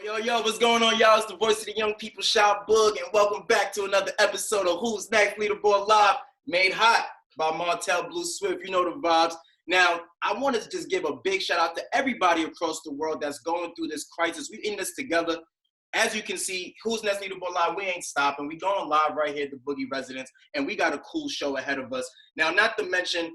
Yo, what's going on, y'all? It's the voice of the young people, Sha Boogie, and welcome back to another episode of Who's Next Leaderboard Live, made hot by Martell Blue Swift. You know the vibes. Now, I wanted to just give a big shout out to everybody across the world that's going through this crisis. We're in this together. As you can see, Who's Next Leaderboard Live, we ain't stopping. We going live right here at the Boogie Residence, and we got a cool show ahead of us. Now, not to mention,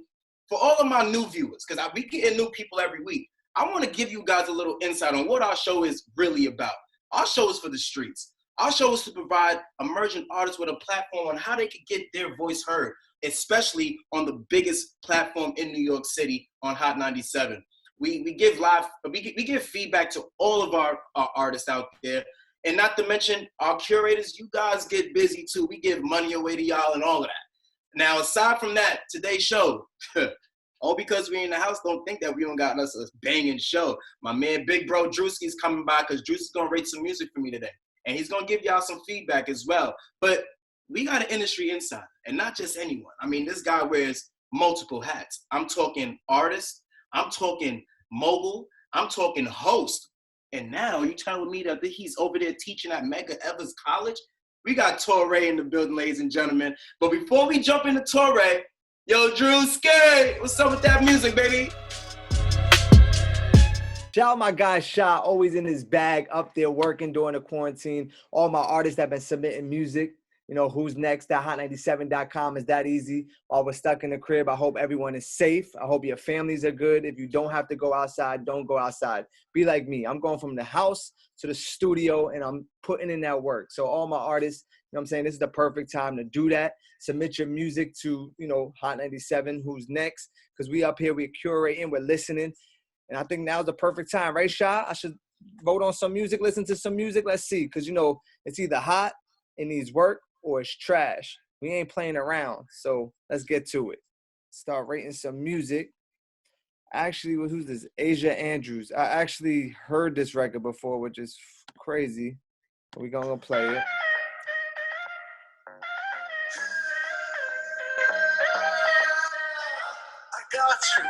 for all of my new viewers, because we get new people every week, I want to give you guys a little insight on what our show is really about. Our show is for the streets. Our show is to provide emerging artists with a platform on how they can get their voice heard, especially on the biggest platform in New York City on Hot 97. We give feedback to all of our artists out there. And not to mention our curators, you guys get busy too. We give money away to y'all and all of that. Now, aside from that, today's show, all because we in the house, don't think that we don't got us a banging show. My man, big bro Drewski is coming by because Drewski's going to rate some music for me today. And he's going to give y'all some feedback as well. But we got an industry insider, and not just anyone. I mean, this guy wears multiple hats. I'm talking artist. I'm talking mogul. I'm talking host. And now you telling me that he's over there teaching at Medgar Evers College? We got Torae in the building, ladies and gentlemen. But before we jump into Torae, yo, Drewski, what's up with that music, baby? Shout out my guy Sha, always in his bag, up there working during the quarantine. All my artists that have been submitting music. You know, who's next? Hot97.com is that easy. While we're stuck in the crib, I hope everyone is safe. I hope your families are good. If you don't have to go outside, don't go outside. Be like me. I'm going from the house to the studio, and I'm putting in that work. So all my artists, you know what I'm saying, this is the perfect time to do that. Submit your music to, you know, Hot 97, Who's Next? Because we up here, we're curating, we're listening. And I think now's the perfect time, right, Sha? I should vote on some music, listen to some music. Let's see. Because, you know, it's either hot, it needs work, or it's trash. We ain't playing around. So let's get to it. Start rating some music. Actually, who's this? Asia Andrews. I actually heard this record before, which is crazy. We're going to play it. I got you.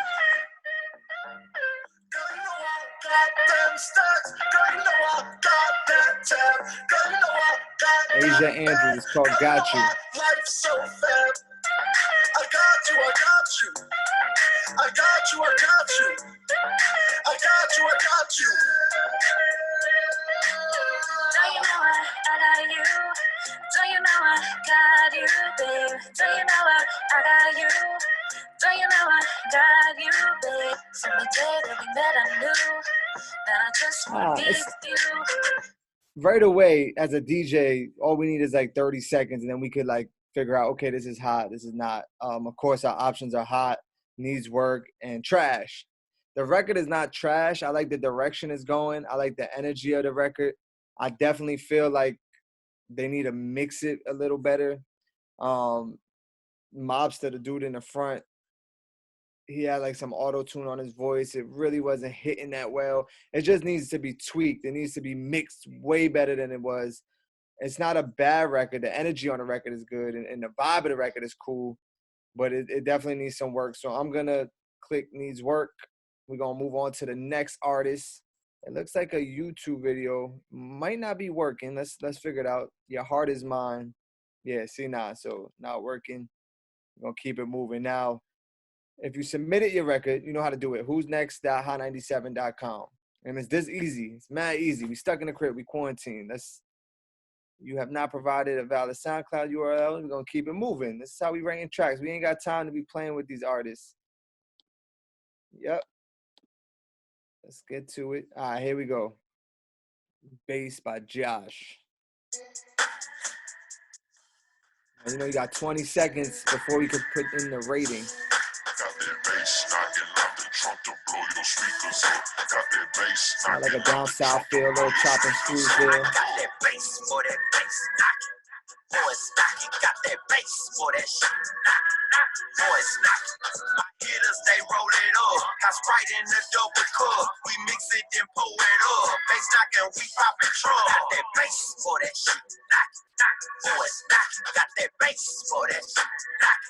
Girl, you know I got them stats. Girl, you know I got that tab. Girl, you know I got Asia Andrews. It's called Got You. Life's so fat. I got you, I got you. I got you, I got you. I got you, I got you. Do you know I got you? Do you know I got you, babe? Do you know I got you? Do you know I got you, babe? From the day that we met, I knew that I just want to be with you. Right away, as a DJ, all we need is like 30 seconds, and then we could like figure out, okay, this is hot, this is not. Of course, our options are hot, needs work, and trash. The record is not trash. I like the direction it's going. I like the energy of the record. I definitely feel like they need to mix it a little better. Mobster, the dude in the front, he had like some auto-tune on his voice. It really wasn't hitting that well. It just needs to be tweaked. It needs to be mixed way better than it was. It's not a bad record. The energy on the record is good, and the vibe of the record is cool, but it definitely needs some work. So I'm going to click needs work. We're going to move on to the next artist. It looks like a YouTube video. Might not be working. Let's figure it out. Your Heart Is Mine. Yeah, see, so not working. We're going to keep it moving. Now, if you submitted your record, you know how to do it. Who's next? Hot97.com. And it's this easy. It's mad easy. We stuck in the crib. We quarantined. You have not provided a valid SoundCloud URL. We're going to keep it moving. This is how we ranking tracks. We ain't got time to be playing with these artists. Yep. Let's get to it. All right, here we go. Bass by Josh. And you know, you got 20 seconds before we could put in the rating. Sound like a down south feel, a little chop and screw feel. Got that bass for that bass knocking. Boys knocking, got that bass for that shit knocking. Boys knocking. My hitters, they roll it up. Got got Sprite in the double cup. We mix it and pour it up. Bass knockin', we poppin' truck. Got that bass for that shit. Knock, knock, boys, knock. Got that bass for that shit. Knock,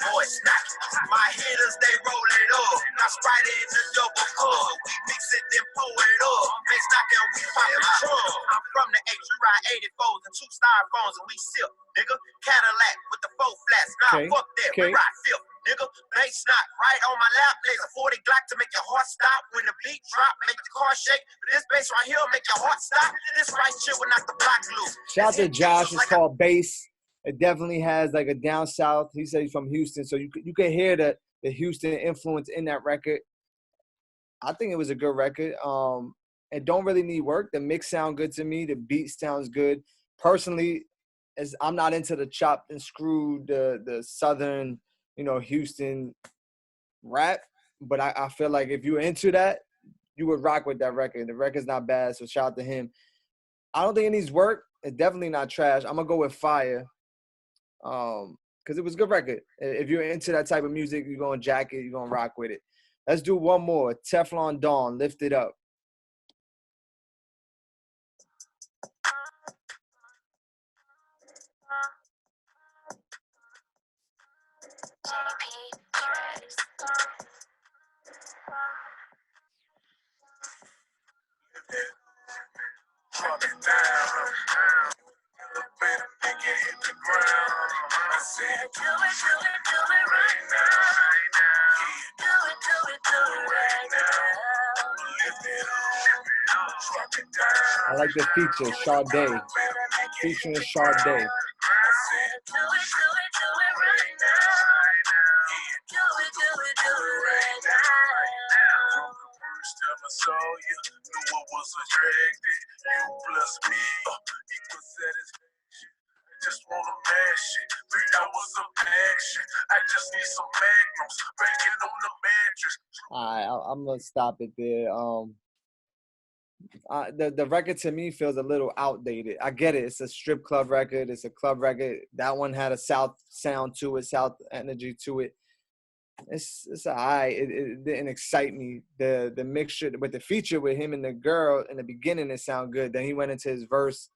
boys, knock. My hitters, they roll it up. Got Sprite in the double cup. We mix it and pour it up. Bass knockin', we poppin' truck. I'm from the H, you ride 84s and 2 styrofoams and we sip, nigga. Cadillac with the 4 flats. Nah, fuck that, we ride fifth. Nigga, bass knock right on my lap. There's a 40 Glock to make your heart stop. When the beat drop, make the car shake. But this bass right here make your heart stop. This right shit will knock the block loose. Shout out to Josh. It's called Bass. It definitely has like a down south. He said he's from Houston, so you could hear the Houston influence in that record. I think it was a good record. It don't really need work. The mix sound good to me. The beat sounds good. Personally, as I'm not into the chopped and screwed, the southern, Houston rap, but I feel like if you're into that, you would rock with that record. The record's not bad, so shout out to him. I don't think it needs work. It's definitely not trash. I'm gonna go with fire, because it was a good record. If you're into that type of music, you're gonna jack it, you're gonna rock with it. Let's do one more. Teflon Dawn, Lift It Up. Drop it down. Better make it hit the ground. I said, do it right now. Do it right now. Lift it up. Drop it down. I like the feature, Sade. Featuring Sade. I said, do it right now. Do it right now. First time I saw you, knew I was attracted. You blessed me, equal satisfaction. I just wanna mash it. 3 hours of action. I just need some magnums, banging on the mattress. Alright, I'm gonna stop it there. The record to me feels a little outdated. I get it. It's a strip club record. It's a club record. That one had a South sound to it, South energy to it. It's alright. It didn't excite me. The mixture with the feature with him and the girl in the beginning, it sounded good. Then he went into his verse.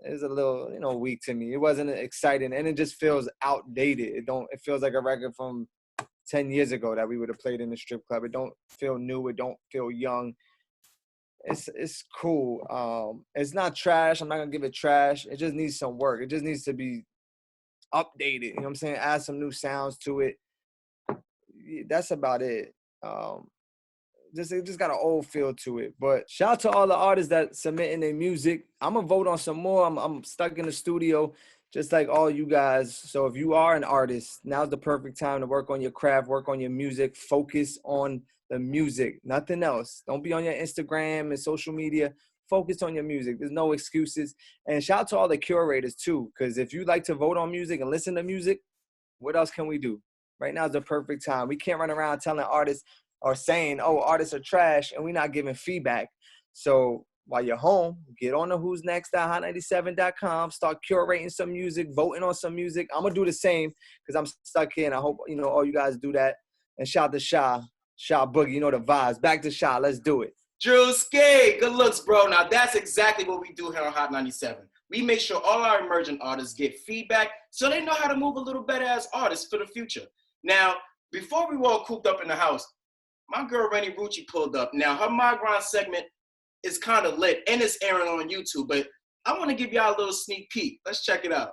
It was a little, weak to me. It wasn't exciting, and it just feels outdated. It feels like a record from 10 years ago that we would have played in the strip club. It don't feel new. It don't feel young. It's cool. It's not trash. I'm not gonna give it trash. It just needs some work. It just needs to be updated. You know what I'm saying? Add some new sounds to it. That's about it. It just got an old feel to it. But shout out to all the artists that submitting their music. I'm gonna vote on some more. I'm stuck in the studio, just like all you guys. So if you are an artist, now's the perfect time to work on your craft, work on your music, focus on the music, nothing else. Don't be on your Instagram and social media. Focus on your music. There's no excuses. And shout out to all the curators too, because if you like to vote on music and listen to music, what else can we do? Right now is the perfect time. We can't run around telling artists or saying, oh, artists are trash, and we're not giving feedback. So while you're home, get on the who's next.hot97.com, start curating some music, voting on some music. I'm going to do the same because I'm stuck here, and I hope, all you guys do that. And shout out to Sha Boogie, the vibes. Back to Sha. Let's do it. Drewski, good looks, bro. Now, that's exactly what we do here on Hot 97. We make sure all our emerging artists get feedback so they know how to move a little better as artists for the future. Now, before we were all cooped up in the house, my girl Rennie Rucci pulled up. Now, her Migrant segment is kind of lit, and it's airing on YouTube, but I want to give y'all a little sneak peek. Let's check it out.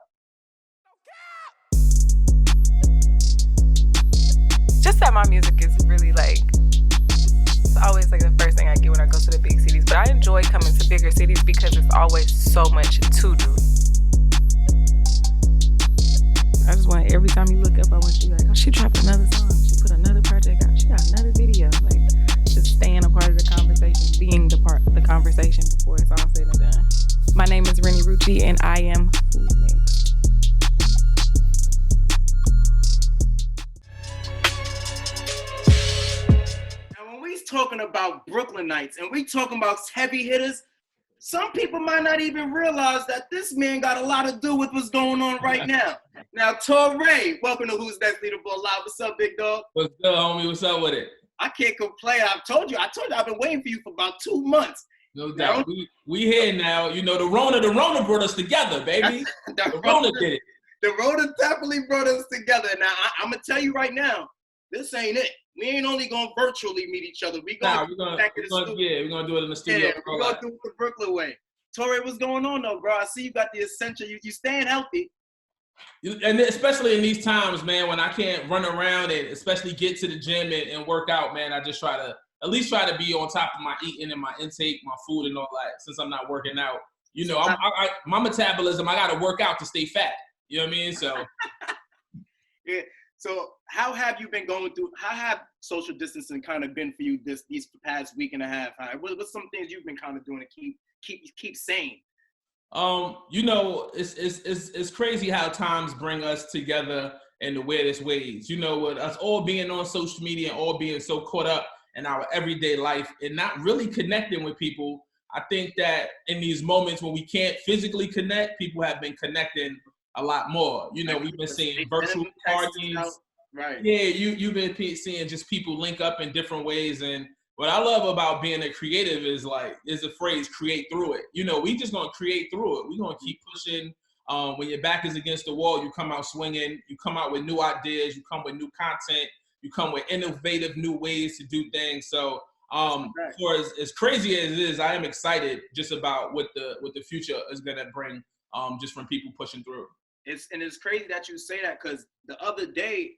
Just that my music is really it's always the first thing I get when I go to the big cities, but I enjoy coming to bigger cities because it's always so much to do. I just want every time you look up, I want you oh, she dropped another song, she put another project out, she got another video. Just staying a part of the conversation, being the part of the conversation before it's all said and done. My name is Rennie Rucci, and I am Who's Next. Now, when we talking about Brooklynites and we talking about heavy hitters, some people might not even realize that this man got a lot to do with what's going on right now. Now, Torae, welcome to Who's Next Leaderboard Live. What's up, big dog? What's good, homie? What's up with it? I can't complain. I told you I've been waiting for you for about 2 months. No doubt. We here now. You know, the Rona brought us together, baby. The Rona did it. The Rona definitely brought us together. Now, I'm going to tell you right now, this ain't it. We ain't only going to virtually meet each other. We're going to do it in the studio. Yeah, we're going to do it the Brooklyn way. Torae, what's going on, though, bro? I see you got the essential. You staying healthy. And especially in these times, man, when I can't run around and especially get to the gym and work out, man, I just try to be on top of my eating and my intake, my food and all that, since I'm not working out. You know, my metabolism, I got to work out to stay fat. You know what I mean? So. Yeah. So how have you been going through, how have social distancing kind of been for you these past week and a half? What's some things you've been kind of doing to keep sane? You know, it's crazy how times bring us together in the weirdest ways. You know, with us all being on social media and all being so caught up in our everyday life and not really connecting with people. I think that in these moments when we can't physically connect, people have been connecting a lot more. You know, we've been seeing virtual parties. Right. Yeah, you've been seeing just people link up in different ways. And what I love about being a creative is the phrase create through it. You know, we just gonna create through it. We're gonna keep pushing. When your back is against the wall, you come out swinging. You come out with new ideas. You come with new content. You come with innovative new ways to do things. So for as crazy as it is, I am excited just about what the future is gonna bring just from people pushing through. It's crazy that you say that, because the other day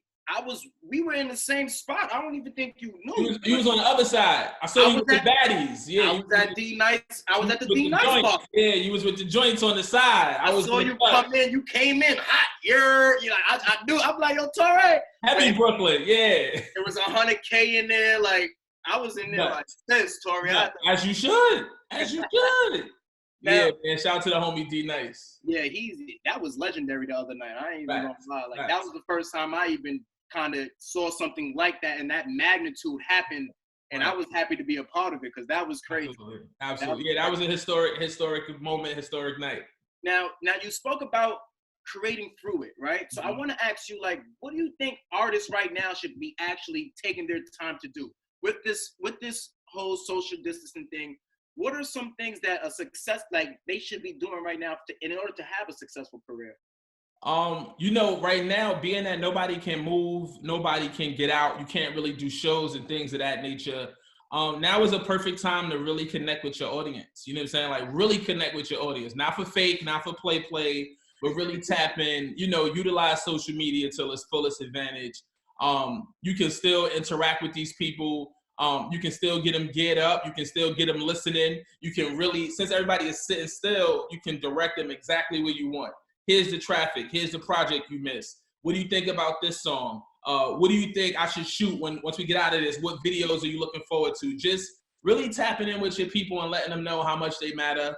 we were in the same spot. I don't even think you knew. You was on the other side. I saw you with the baddies. Yeah, I was at D-Nice. I was at the D-Nice bar. Yeah, you was with the joints on the side. I saw you come in. You came in hot. You're like, I knew. I'm like, yo, Torae. Happy Brooklyn, yeah. There was $100K in there. Like, I was in there like this, Torae. As you should. As you should. Yeah, man. Shout out to the homie D-Nice. Yeah, that was legendary the other night. I ain't even gonna lie. Like, that was the first time I even kind of saw something like that and that magnitude happen, and I was happy to be a part of it, because that was crazy. Absolutely. That was a historic moment, historic night. Now you spoke about creating through it, right? So I want to ask you, like, what do you think artists right now should be actually taking their time to do with this whole social distancing thing? What are some things that they should be doing right now in order to have a successful career? You know, right now, being that nobody can move, nobody can get out, you can't really do shows and things of that nature. Now is a perfect time to really connect with your audience. You know what I'm saying? Like, really connect with your audience, not for fake, not for play, but really tap in, you know, utilize social media to its fullest advantage. You can still interact with these people. You can still get them geared up. You can still get them listening. You can really, since everybody is sitting still, you can direct them exactly where you want. Here's the traffic. Here's the project you missed. What do you think about this song? What do you think I should shoot once we get out of this? What videos are you looking forward to? Just really tapping in with your people and letting them know how much they matter.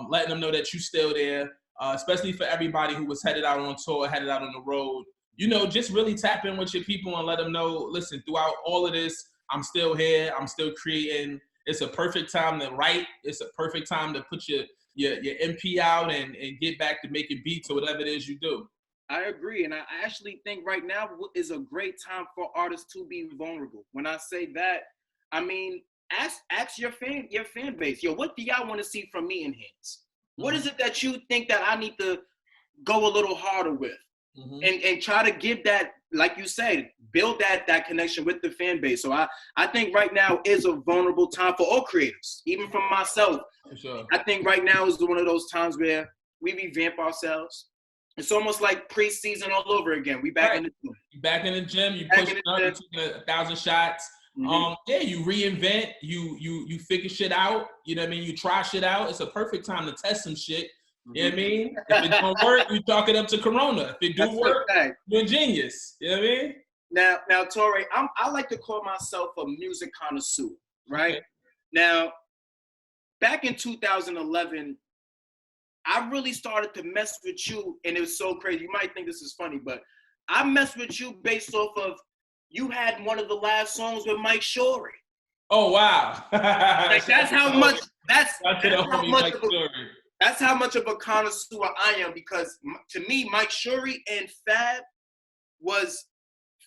Letting them know that you're still there, especially for everybody who was headed out on tour, headed out on the road. You know, just really tap in with your people and let them know, listen, throughout all of this, I'm still here. I'm still creating. It's a perfect time to write. It's a perfect time to put your MP out and get back to making beats or whatever it is you do. I agree. And I actually think right now is a great time for artists to be vulnerable. When I say that, I mean, ask your fan base, yo, what do y'all want to see from me in hits? What is it that you think that I need to go a little harder with? And try to give that, like you said, build that connection with the fan base. So I think right now is a vulnerable time for all creators, even from myself. For sure. I think right now is one of those times where we revamp ourselves. It's almost like preseason all over again. We back in the gym. You back in the gym. You push up. You taking 1,000 shots. Yeah, you reinvent. You figure shit out. You know what I mean? You try shit out. It's a perfect time to test some shit. You know what I mean? If it don't work, you chalk it up to Corona. If it do work, you're a genius. You know what I mean? Now, Torae, I like to call myself a music connoisseur, right? Okay. Now, back in 2011, I really started to mess with you, and it was so crazy. You might think this is funny, but I messed with you based off of you had one of the last songs with Mike Shorey. Oh, wow. Like, that's how much of a connoisseur I am, because to me, Mike Shorey and Fab was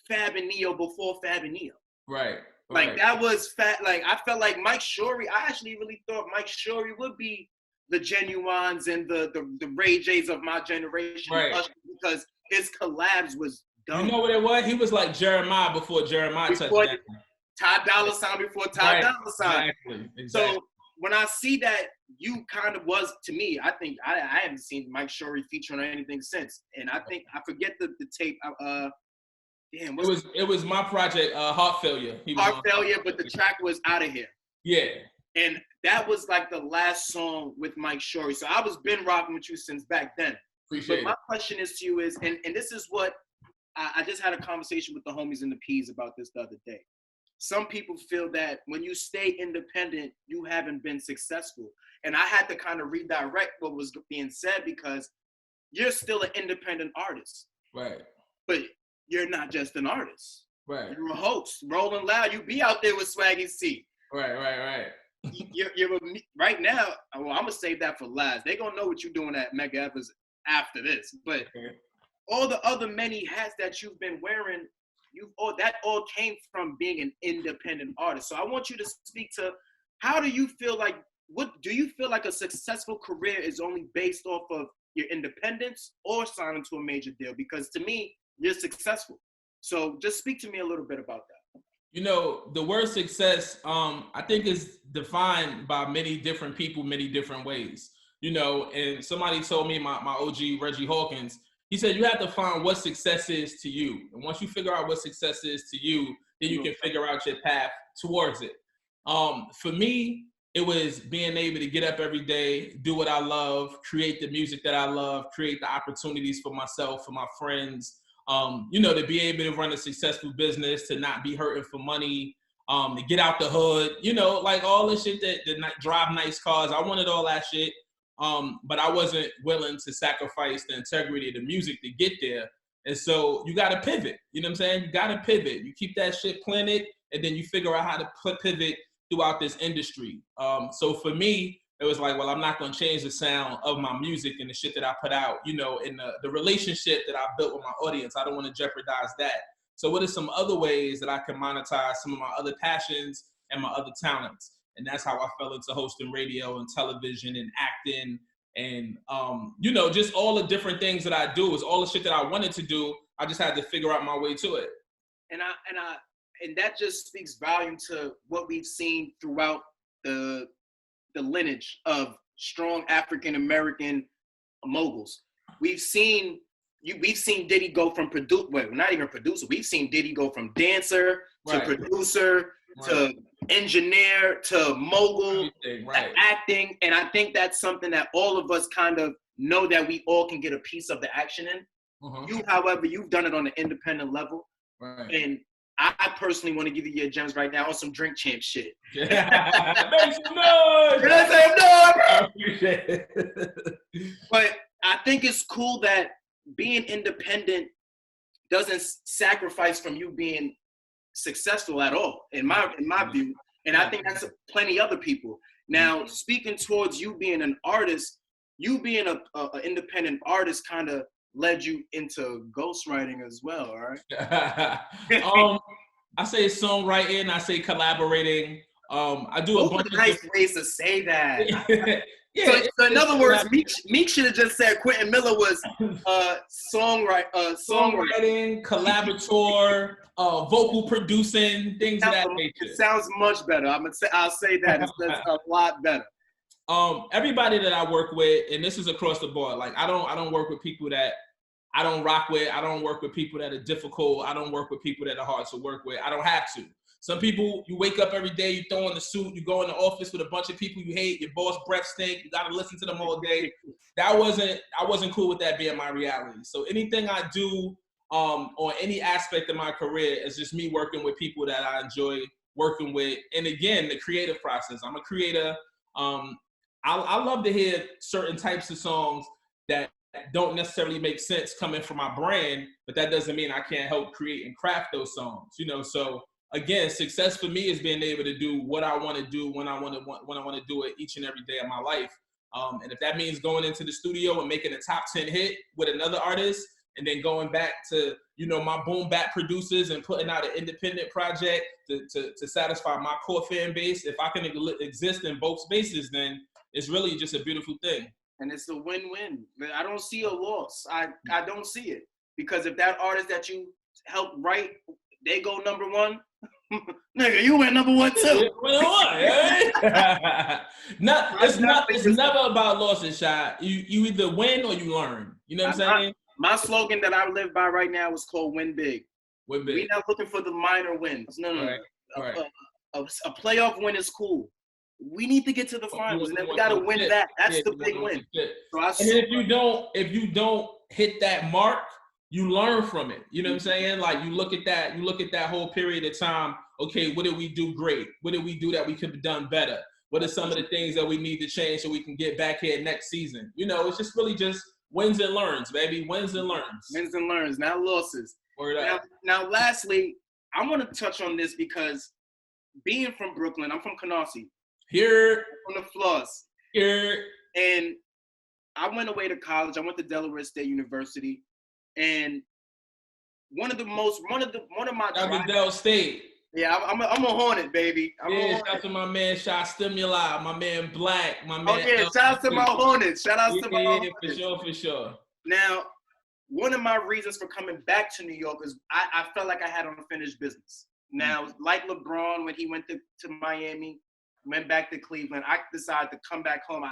Fab and Neo before Fab and Neo. Right. Like Right. that was fat. Like I felt like Mike Shorey. I actually really thought Mike Shorey would be the Genuines and the Ray J's of my generation, Right. because his collabs was dumb. You know what it was? He was like Jeremiah before Jeremiah touched Before down. Ty Dolla $ign before Ty Right. Dolla $ign. Exactly. So when I see that, you kind of was, to me, I think I haven't seen Mike Shorey feature on anything since, and I think I forget the tape. Damn, it was my project, Heart Failure. Heart Failure, but the track was Out of Here. Yeah. And that was like the last song with Mike Shorey. So I was been rocking with you since back then. Appreciate but my it. question is to you is, and this is what I just had a conversation with the homies in the P's about this the other day. Some people feel that when you stay independent, you haven't been successful. And I had to kind of redirect what was being said, because you're still an independent artist. Right. But you're not just an artist. Right. You're a host. Rolling Loud, you be out there with Swaggy C. Right. You're right now. Well, I'm gonna save that for last. They're gonna know what you're doing at Mega Evers after this. But all the other many hats that you've been wearing, that all came from being an independent artist. So I want you to speak to, how do you feel like, what do you feel like a successful career is only based off of your independence or signing to a major deal? Because to me, you're successful. So just speak to me a little bit about that. You know, the word success, I think is defined by many different people, many different ways. You know, and somebody told me, my OG, Reggie Hawkins, he said, you have to find what success is to you. And once you figure out what success is to you, then you can figure out your path towards it. For me, it was being able to get up every day, do what I love, create the music that I love, create the opportunities for myself, for my friends, you know, to be able to run a successful business, to not be hurting for money, to get out the hood, you know, like all the shit that drive nice cars. I wanted all that shit, but I wasn't willing to sacrifice the integrity of the music to get there. And so you got to pivot, you know what I'm saying? You got to pivot. You keep that shit planted, and then you figure out how to pivot throughout this industry. So for me, it was like, well, I'm not going to change the sound of my music and the shit that I put out, you know, and the relationship that I built with my audience. I don't want to jeopardize that. So what are some other ways that I can monetize some of my other passions and my other talents? And that's how I fell into hosting radio and television and acting and, you know, just all the different things that I do. Is all the shit that I wanted to do. I just had to figure out my way to it. And that just speaks volume to what we've seen throughout the lineage of strong African-American moguls. We've seen Diddy go from not even producer. We've seen Diddy go from dancer to producer to engineer to mogul to acting. And I think that's something that all of us kind of know, that we all can get a piece of the action in. You, however, you've done it on an independent level. And I personally want to give you your gems right now on some Drink Champ shit. Make some noise! I appreciate it. But I think it's cool that being independent doesn't sacrifice from you being successful at all, in my view. And I think that's plenty other people. Now, speaking towards you being an artist, you being an independent artist kind of led you into ghostwriting as well, all right? I say songwriting, I say collaborating. I do a bunch of nice ways to say that. Yeah. So in other words, Meek should have just said Quentin Miller was songwriting, collaborator, vocal producing, things of that nature. It sounds much better. I'll say that. It's a lot better. Everybody that I work with, and this is across the board, like I don't work with people that I don't rock with. I don't work with people that are difficult. I don't work with people that are hard to work with. I don't have to. Some people, you wake up every day, you throw on the suit, you go in the office with a bunch of people you hate, your boss breath stink, you gotta listen to them all day. I wasn't cool with that being my reality. So anything I do on any aspect of my career is just me working with people that I enjoy working with. And again, the creative process. I'm a creator. I love to hear certain types of songs that don't necessarily make sense coming from my brand, but that doesn't mean I can't help create and craft those songs, you know? So again, success for me is being able to do what I want to do when I want to do it each and every day of my life. And if that means going into the studio and making a top 10 hit with another artist, and then going back to, you know, my boom bap producers and putting out an independent project to satisfy my core fan base. If I can exist in both spaces, then it's really just a beautiful thing. And it's a win-win. I don't see a loss. I don't see it. Because if that artist that you helped write, they go number one, nigga, you went number one too. It's never about losses, Sha. You either win or you learn. You know what I'm saying? My slogan that I live by right now is called Win Big. Win big. We're not looking for the minor wins. No. Right. A playoff win is cool. We need to get to the finals, and then we gotta win that. That's the big win. And if you don't hit that mark, you learn from it. You know what I'm saying? Like you look at that whole period of time. Okay, what did we do great? What did we do that we could have done better? What are some of the things that we need to change so we can get back here next season? You know, it's just really just wins and learns, baby. Wins and learns. Wins and learns, not losses. Now, lastly, I want to touch on this because being from Brooklyn, I'm from Canarsie. Here. From the Floss. Here. And I went away to college. I went to Delaware State University. And one of my Del State. Yeah, I'm a Hornet, baby. Shout out to my man Sha Stimuli, my man Black, my man. Oh yeah, shout out to my Hornets. Shout out to my Hornets. For sure. Now, one of my reasons for coming back to New York is I felt like I had unfinished business. Now, like LeBron, when he went to Miami, went back to Cleveland, I decided to come back home.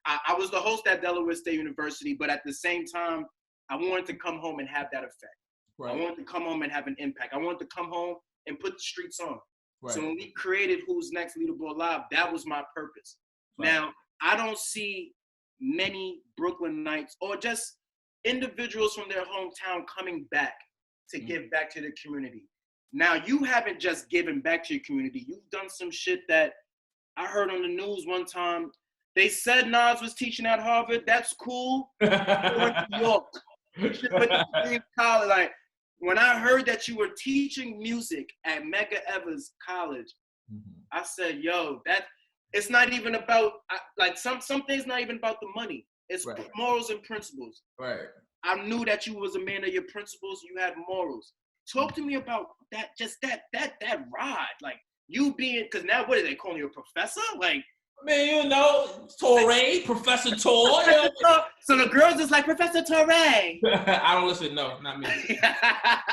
I was the host at Delaware State University, but at the same time, I wanted to come home and have that effect. Right. I wanted to come home and have an impact. I wanted to come home and put the streets on. Right. So when we created Who's Next Leaderboard Live, that was my purpose. Right. Now, I don't see many Brooklynites or just individuals from their hometown coming back to give back to the community. Now, you haven't just given back to your community. You've done some shit that I heard on the news one time. They said Nas was teaching at Harvard. That's cool. You went to New York. You should have went to college. Like, when I heard that you were teaching music at Medgar Evers College, I said, yo, it's not even about, some things not even about the money. It's morals and principles. Right. I knew that you was a man of your principles. You had morals. Talk to me about that, just that ride. Like, you being, because now what are they calling you, a professor? Like, man, you know, Torae, Professor Torae. So the girls is like, Professor Torae. I don't listen, no, not me.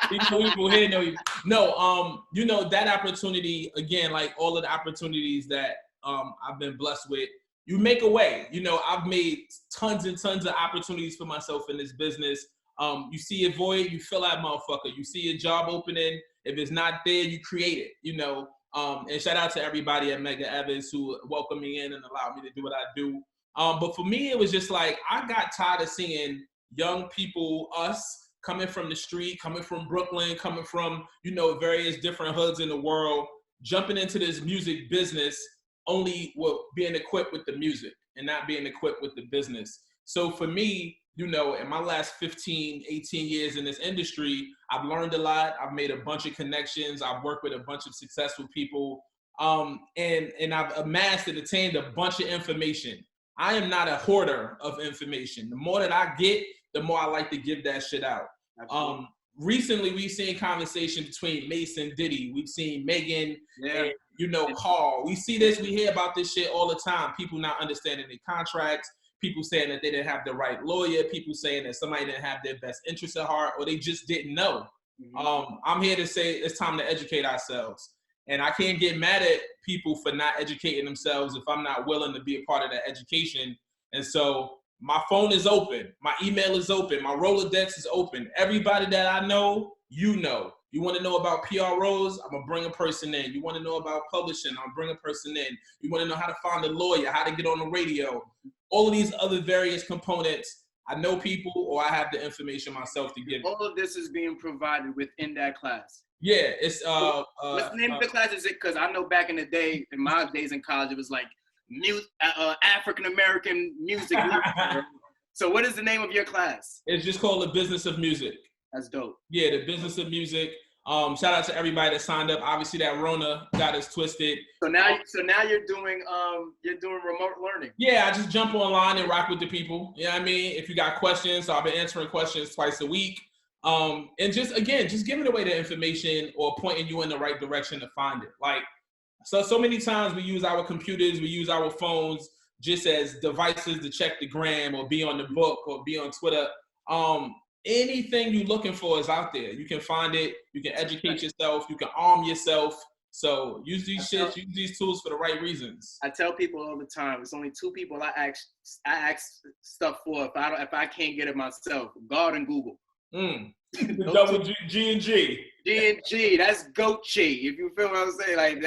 People here know you. No, you know, that opportunity, again, like all of the opportunities that I've been blessed with, you make a way. You know, I've made tons and tons of opportunities for myself in this business. You see a void, you fill that motherfucker. You see a job opening, if it's not there, you create it, you know. And shout out to everybody at Medgar Evers who welcomed me in and allowed me to do what I do. But for me, it was just like, I got tired of seeing young people, us, coming from the street, coming from Brooklyn, coming from, you know, various different hoods in the world, jumping into this music business only being equipped with the music and not being equipped with the business. So for me, you know, in my last 15, 18 years in this industry, I've learned a lot. I've made a bunch of connections. I've worked with a bunch of successful people. And I've amassed and attained a bunch of information. I am not a hoarder of information. The more that I get, the more I like to give that shit out. Recently, we've seen conversation between Mace and Diddy. We've seen Megan and, you know, Carl. We see this, we hear about this shit all the time. People not understanding their contracts. People saying that they didn't have the right lawyer. People saying that somebody didn't have their best interests at heart, or they just didn't know. I'm here to say it's time to educate ourselves. And I can't get mad at people for not educating themselves if I'm not willing to be a part of that education. And so my phone is open. My email is open. My Rolodex is open. Everybody that I know, you know. You want to know about PROs? I'm going to bring a person in. You want to know about publishing? I'll bring a person in. You want to know how to find a lawyer, how to get on the radio, all of these other various components. I know people, or I have the information myself to give. All of this is being provided within that class. Yeah, it's what's the name of the class? Is it, because I know back in the day, in my days in college, it was like African American music. So what is the name of your class? It's just called The Business of Music. That's dope. Yeah, The Business of Music. Shout out to everybody that signed up. Obviously, that Rona got us twisted. So now you're doing remote learning. Yeah, I just jump online and rock with the people. You know what I mean? If you got questions, so I've been answering questions twice a week. And just giving away the information or pointing you in the right direction to find it. Like, so many times we use our computers, we use our phones just as devices to check the gram or be on the book or be on Twitter. Anything you're looking for is out there. You can find it. You can educate yourself. You can arm yourself. So use these tools for the right reasons. I tell people all the time, it's only two people I ask stuff for if I can't get it myself: God and Google. Double G and G. G and G. That's Gochi. If you feel what I'm saying, like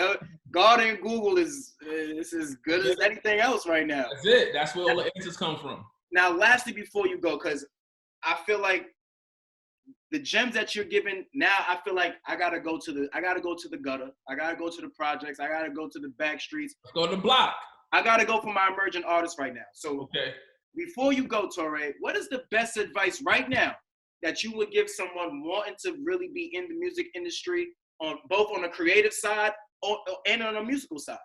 God and Google is as good as anything else right now. That's it. That's where all the answers come from. Now, lastly, before you go, because I feel like the gems that you're giving now, I feel like I gotta go to the gutter. I gotta go to the projects. I gotta go to the back streets. Let's go to the block. I gotta go for my emerging artists right now. So okay. Before you go, Torae, what is the best advice right now that you would give someone wanting to really be in the music industry, on both on the creative side and on the musical side?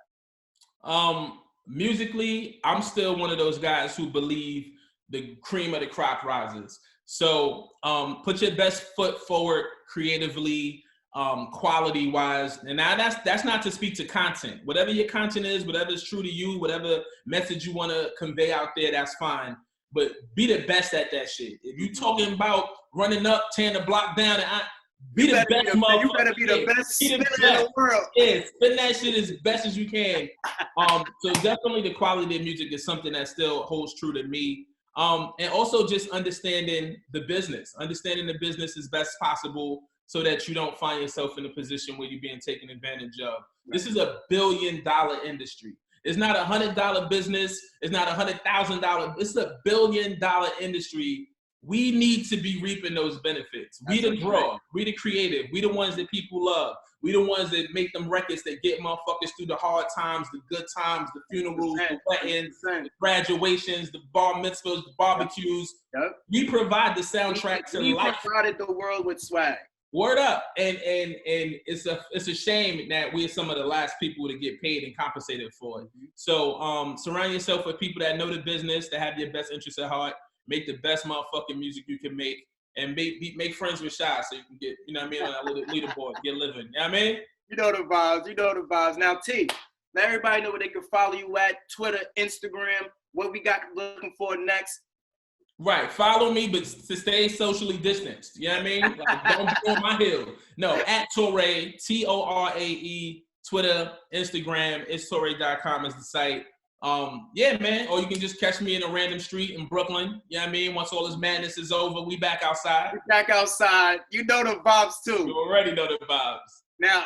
Musically, I'm still one of those guys who believe the cream of the crop rises. So put your best foot forward creatively, quality wise. And now that's not to speak to content. Whatever your content is, whatever is true to you, whatever message you want to convey out there, that's fine. But be the best at that shit. If you talking about running up, tearing the block down, and be the best motherfucker. You better be the best spinner in the world. Yeah, spin that shit as best as you can. So definitely the quality of music is something that still holds true to me. And also just understanding the business as best possible so that you don't find yourself in a position where you're being taken advantage of. Right. This is $1 billion industry. It's not $100 business. It's not $100,000. It's $1 billion industry. We need to be reaping those benefits. We the draw. We the creative. We the ones that people love. We the ones that make them records that get motherfuckers through the hard times, the good times, the funerals, the weddings, the graduations, the bar mitzvahs, the barbecues. Yep. We provide the soundtrack to life. We provided the world with swag. Word up. And it's a shame that we're some of the last people to get paid and compensated for it. So surround yourself with people that know the business, that have your best interests at heart. Make the best motherfucking music you can make, and make friends with Sha so you can get, you know what I mean, on that little leaderboard, get living. You know what I mean? You know the vibes. Now, T, let everybody know where they can follow you at: Twitter, Instagram, what we got looking for next. Right. Follow me, but to stay socially distanced. You know what I mean? Like, don't be on my hill. No, at Torae, Torae, Twitter, Instagram, it's Torae.com is the site. Yeah, man. Or you can just catch me in a random street in Brooklyn. You know what I mean? Once all this madness is over, we back outside. You know the vibes too. You already know the vibes. Now,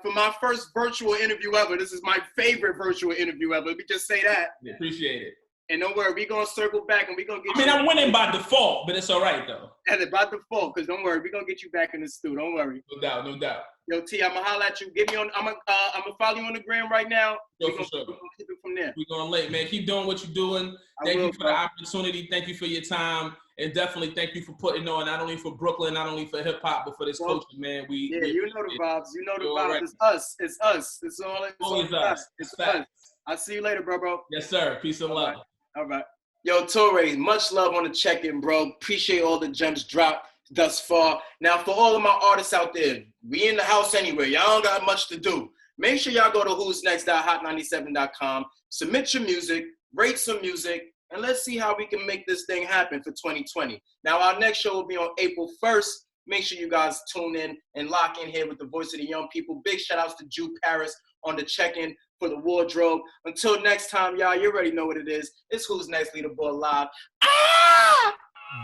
for my first virtual interview ever, this is my favorite virtual interview ever. Let me just say that. Yeah, appreciate it. And don't worry, we're going to circle back and we're going to get I'm winning by default, but it's all right, though. And by default, because don't worry, we're going to get you back in the studio. Don't worry. No doubt. Yo, T, I'm going to holler at you. I'm going to follow you on the gram right now. Yo, for sure. We're going to keep it from there. We're going late, man. Keep doing what you're doing. Thank you for the opportunity. Thank you for your time. And definitely thank you for putting on, not only for Brooklyn, not only for hip-hop, but for this coaching, man. You know the vibes. You know the vibes. Right. It's us. It's us. It's us. It's us. I'll see you later, bro. Yes, sir. Peace and love. All right. Yo, Torae, much love on the check-in, bro. Appreciate all the gems dropped thus far. Now, for all of my artists out there, we in the house anyway. Y'all don't got much to do. Make sure y'all go to who'snext.hot97.com, submit your music, rate some music, and let's see how we can make this thing happen for 2020. Now, our next show will be on April 1st. Make sure you guys tune in and lock in here with the voice of the young people. Big shout-outs to Jew Paris on the check-in for the wardrobe. Until next time, y'all, you already know what it is. It's Who's Next Leaderboard Live. Ah!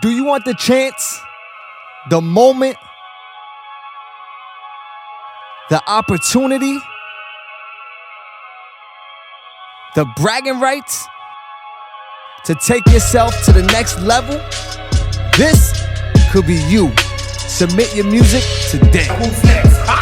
Do you want the chance, the moment, the opportunity, the bragging rights to take yourself to the next level? This could be you. Submit your music today. Who's next?